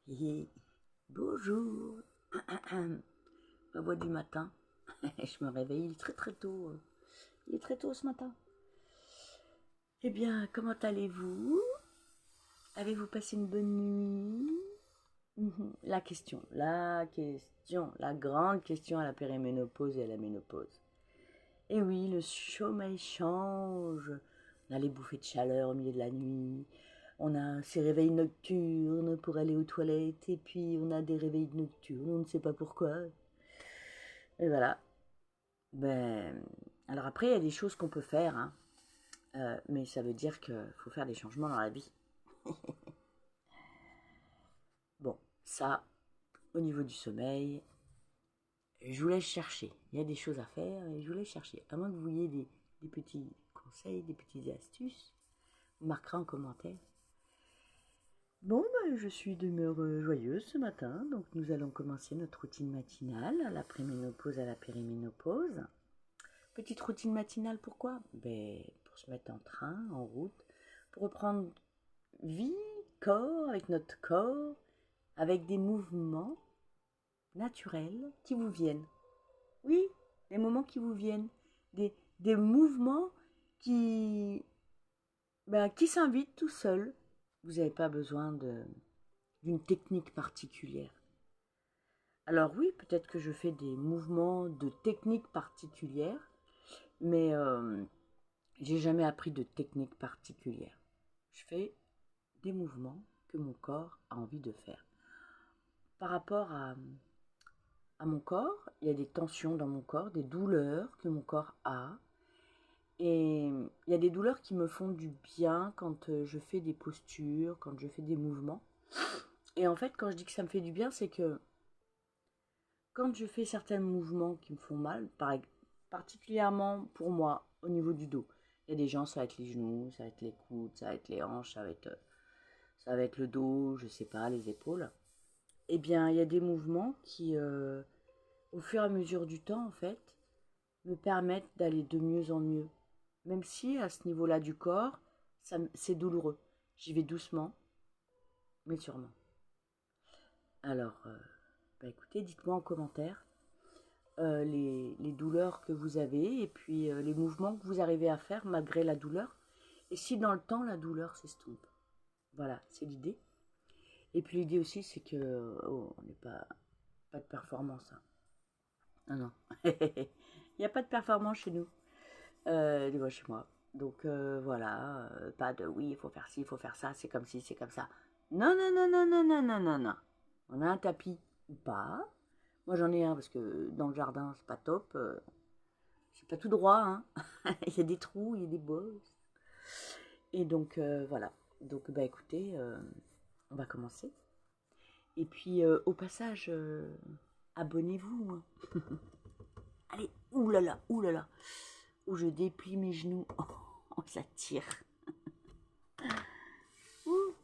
Hi, bonjour. Ma voix du matin. Je me réveille, il est très très tôt. Il est très tôt ce matin. Eh bien, comment allez-vous? Avez-vous passé une bonne nuit? La grande question à la périménopause et à la ménopause. Eh oui, le sommeil change. On a les bouffées de chaleur au milieu de la nuit. On a ces réveils nocturnes pour aller aux toilettes. Et puis, on a des réveils nocturnes, on ne sait pas pourquoi. Et voilà. Ben, alors après, il y a des choses qu'on peut faire, hein. Mais ça veut dire qu'il faut faire des changements dans la vie. Bon, ça, au niveau du sommeil, je vous laisse chercher. Il y a des choses à faire et je vous laisse chercher. À moins que vous vouliez des petits conseils, des petites astuces, vous marquerez en commentaire. Bon, ben, je suis d'humeur joyeuse ce matin, donc nous allons commencer notre routine matinale, à la préménopause, à la périménopause. Petite routine matinale, pourquoi? Ben, pour se mettre en train, en route, pour reprendre vie, corps, avec notre corps, avec des mouvements naturels qui vous viennent. Oui, des moments qui vous viennent. Des mouvements qui, qui s'invitent tout seuls. Vous n'avez pas besoin d'une technique particulière. Alors oui, peut-être que je fais des mouvements de technique particulière, mais j'ai jamais appris de technique particulière. Je fais des mouvements que mon corps a envie de faire. Par rapport à mon corps, il y a des tensions dans mon corps, des douleurs que mon corps a. Et il y a des douleurs qui me font du bien quand je fais des postures, quand je fais des mouvements. Et en fait, quand je dis que ça me fait du bien, c'est que quand je fais certains mouvements qui me font mal, particulièrement pour moi au niveau du dos, il y a des gens, ça va être les genoux, ça va être les coudes, ça va être les hanches, ça va être le dos, je sais pas, les épaules. Eh bien, il y a des mouvements qui, au fur et à mesure du temps, en fait, me permettent d'aller de mieux en mieux. Même si, à ce niveau-là du corps, c'est douloureux. J'y vais doucement, mais sûrement. Alors, écoutez, dites-moi en commentaire les douleurs que vous avez et puis les mouvements que vous arrivez à faire malgré la douleur. Et si dans le temps, la douleur s'estompe. Voilà, c'est l'idée. Et puis l'idée aussi, c'est que on n'est pas de performance, hein. Non, non. Il n'y a pas de performance chez nous, chez moi. Donc voilà, pas de oui, il faut faire ci, il faut faire ça, c'est comme ci, c'est comme ça. Non, non, non, non, non, non, non, non, non. On a un tapis ou pas. Moi j'en ai un parce que dans le jardin, c'est pas top. C'est pas tout droit, hein. Il y a des trous, il y a des bosses. Et donc voilà. Donc bah écoutez, on va commencer. Et puis au passage, abonnez-vous, hein. Allez, oulala, oulala. Où je déplie mes genoux. Oh, ça tire. Ouh.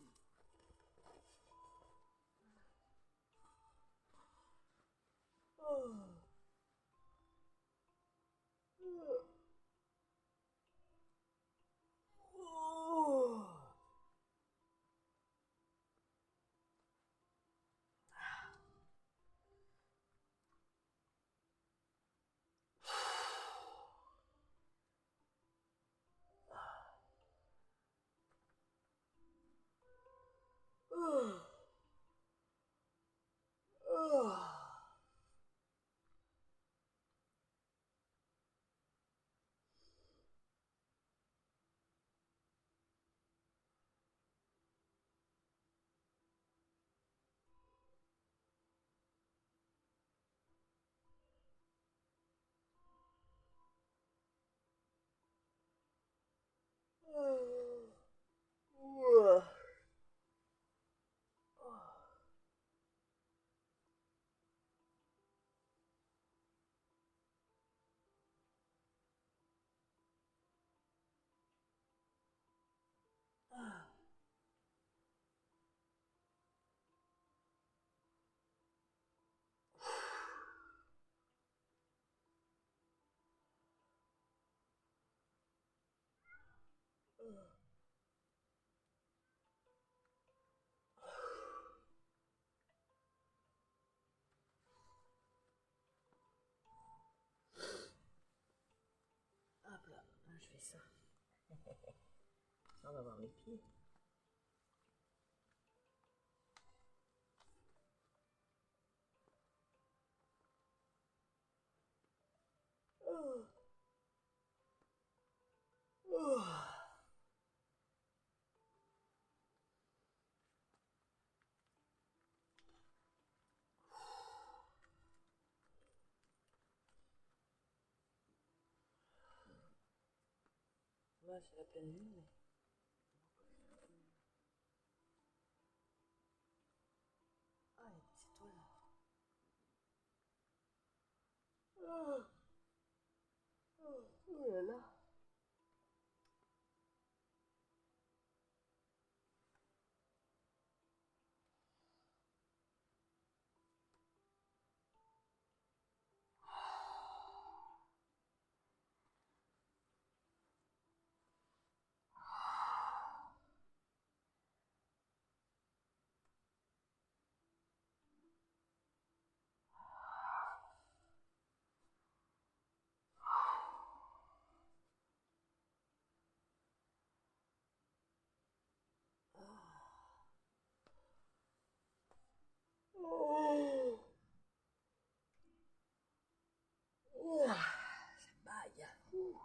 Ça, on va voir mes pieds. Oh. Oh. Là, c'est la pleine lune, mais... Ah, il y a des étoiles. Oh, oh, oh là là. Oh. Ouah, ça baille. Ouh.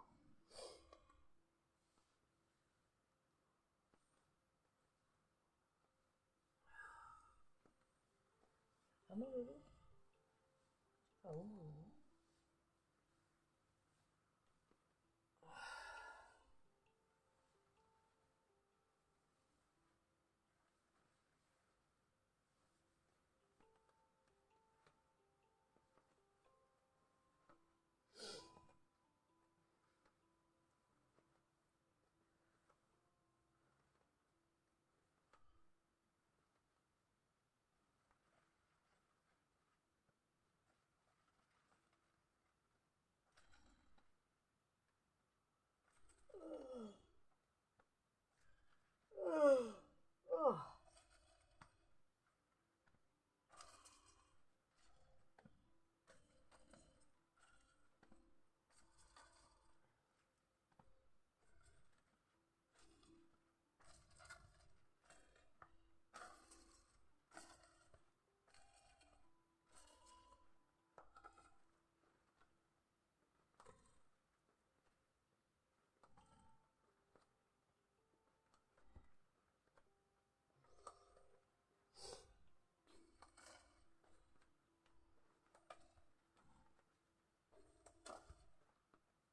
Ah non, Lolo? Ah bon, Lolo? Oh. Oh.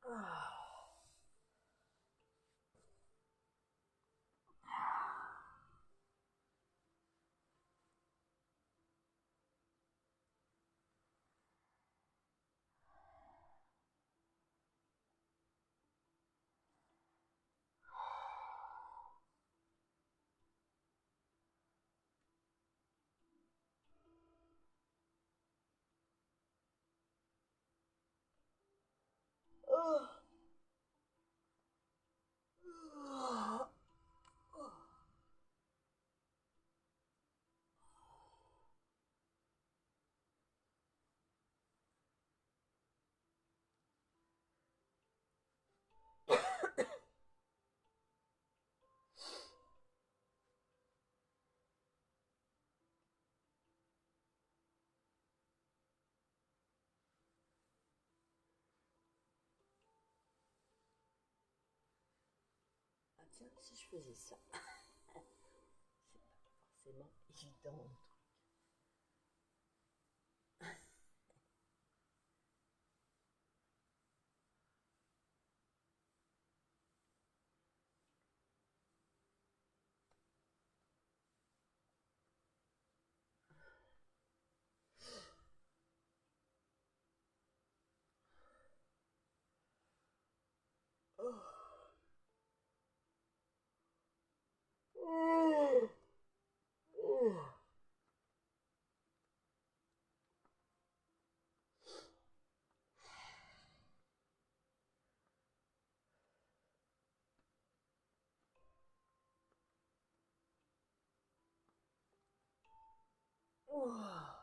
Ah. Oh. Oh. Ah tiens, si je faisais ça, c'est pas forcément évident. Oh. Oh. Oh. Oh.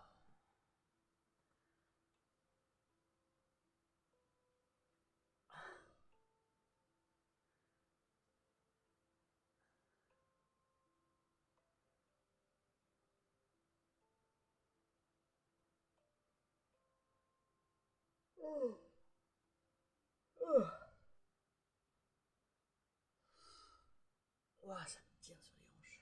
Oh, oh. Ouah, ça me tire sur les hanches.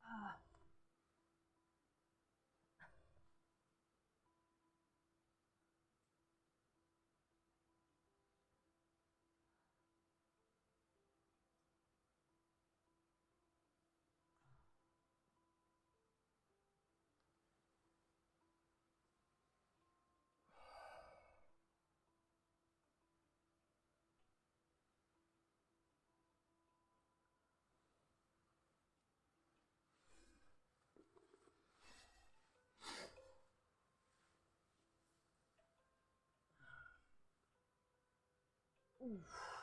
Ah. Ouf.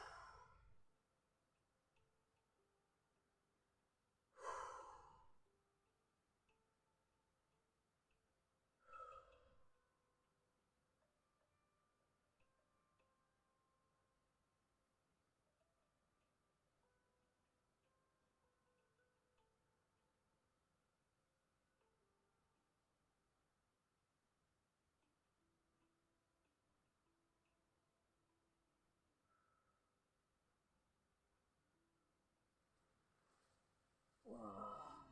Ouah.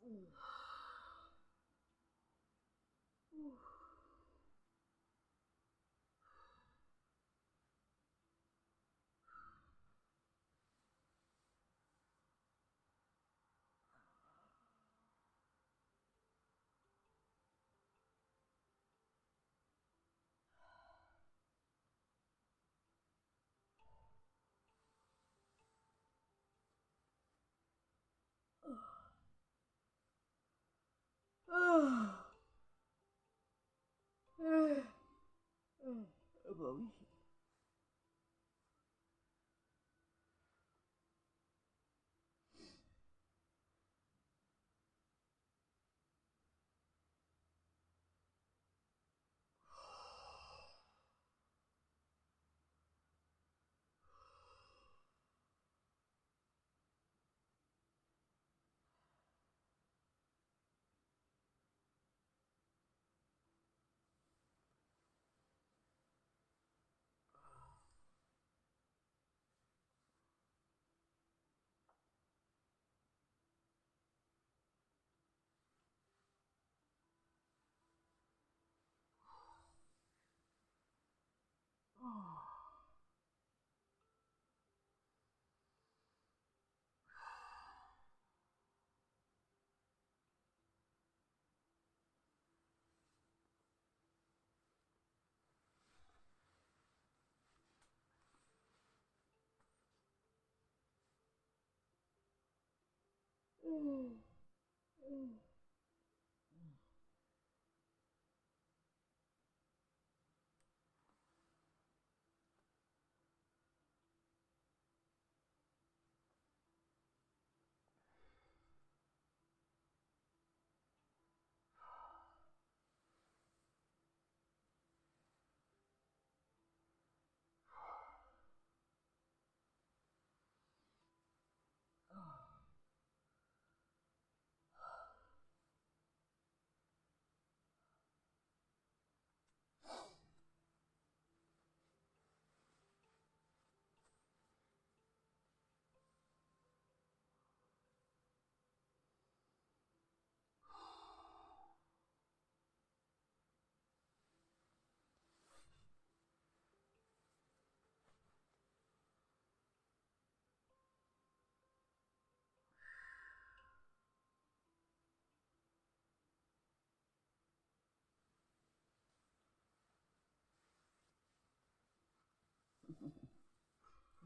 Ouh. Ouh. Ah. Ah bah oui.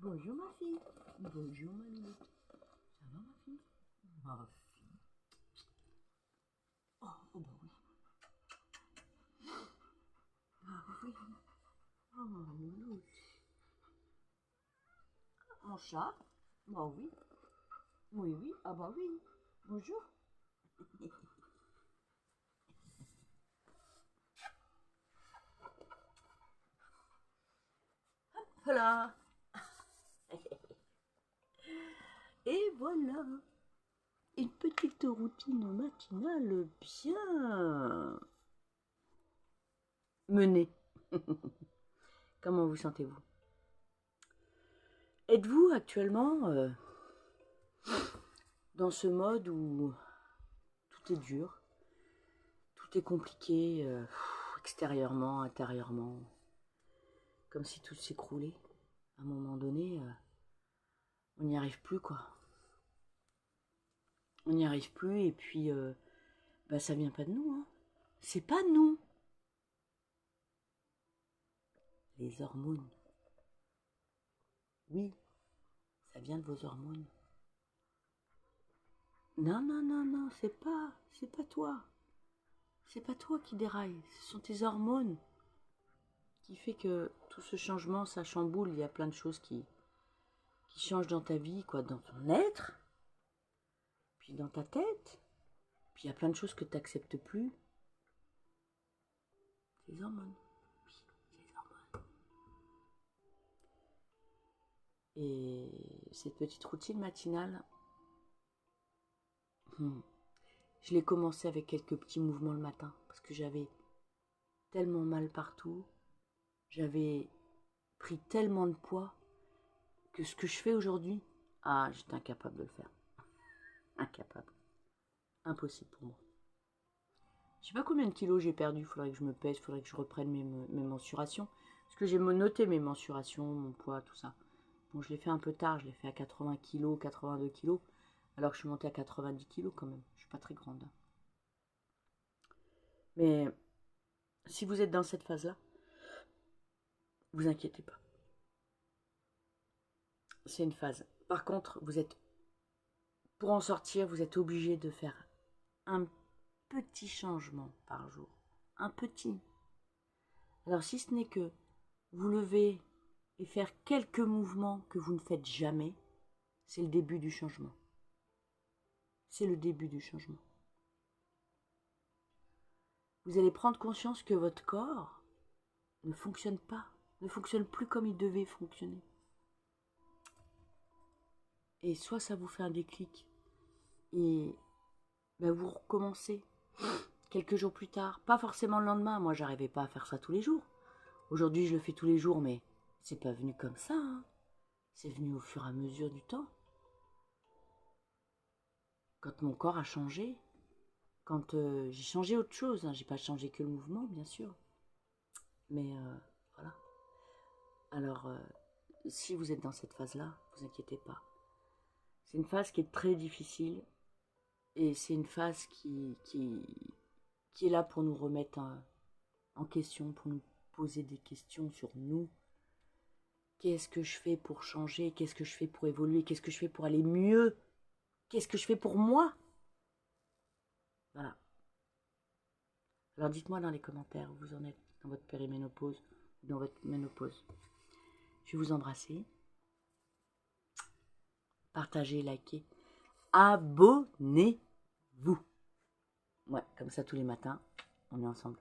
Bonjour ma fille. Bonjour ma louloute. Ça va ma fille? Ma fille. Oh, oh bah oui. Ah oui. Oh ma louloute. Mon chat? Bah oui. Oui, oui. Ah bah oui. Bonjour. Voilà. Et voilà. Une petite routine matinale bien menée. Comment vous sentez-vous? Êtes-vous actuellement dans ce mode où tout est dur, tout est compliqué, extérieurement, intérieurement, comme si tout s'écroulait? À un moment donné, on n'y arrive plus, quoi. On n'y arrive plus, et puis, bah, ça vient pas de nous, hein. C'est pas nous. Les hormones. Oui, ça vient de vos hormones. Non, non, non, non, c'est pas toi. C'est pas toi qui déraille, ce sont tes hormones qui fait que tout ce changement, ça chamboule. Il y a plein de choses qui changent dans ta vie, quoi, dans ton être, puis dans ta tête. Puis il y a plein de choses que tu n'acceptes plus. Tes hormones. Oui, tes hormones. Et cette petite routine matinale, je l'ai commencé avec quelques petits mouvements le matin, parce que j'avais tellement mal partout, j'avais pris tellement de poids, que ce que je fais aujourd'hui, j'étais incapable de le faire. Incapable. Impossible pour moi. Je sais pas combien de kilos j'ai perdu, il faudrait que je me pèse, il faudrait que je reprenne mes mensurations. Parce que j'ai noté mes mensurations, mon poids, tout ça. Bon, je l'ai fait un peu tard, je l'ai fait à 80 kilos, 82 kilos, alors que je suis montée à 90 kilos quand même. Je suis pas très grande. Mais si vous êtes dans cette phase-là, vous inquiétez pas. C'est une phase. Par contre, pour en sortir, vous êtes obligé de faire un petit changement par jour. Un petit. Alors si ce n'est que vous levez et faire quelques mouvements que vous ne faites jamais, c'est le début du changement. C'est le début du changement. Vous allez prendre conscience que votre corps ne fonctionne pas, ne fonctionne plus comme il devait fonctionner. Et soit ça vous fait un déclic et vous recommencez quelques jours plus tard, pas forcément le lendemain. Moi, j'arrivais pas à faire ça tous les jours. Aujourd'hui, je le fais tous les jours, mais c'est pas venu comme ça, hein. C'est venu au fur et à mesure du temps. Quand mon corps a changé, quand j'ai changé autre chose, hein. J'ai pas changé que le mouvement, bien sûr. Mais voilà. Alors, si vous êtes dans cette phase-là, vous inquiétez pas. C'est une phase qui est très difficile et c'est une phase qui est là pour nous remettre en question, pour nous poser des questions sur nous. Qu'est-ce que je fais pour changer? Qu'est-ce que je fais pour évoluer? Qu'est-ce que je fais pour aller mieux? Qu'est-ce que je fais pour moi? Alors dites-moi dans les commentaires où vous en êtes dans votre périménopause ou dans votre ménopause. Je vais vous embrasser. Partagez, likez. Abonnez-vous. Ouais, comme ça tous les matins, on est ensemble.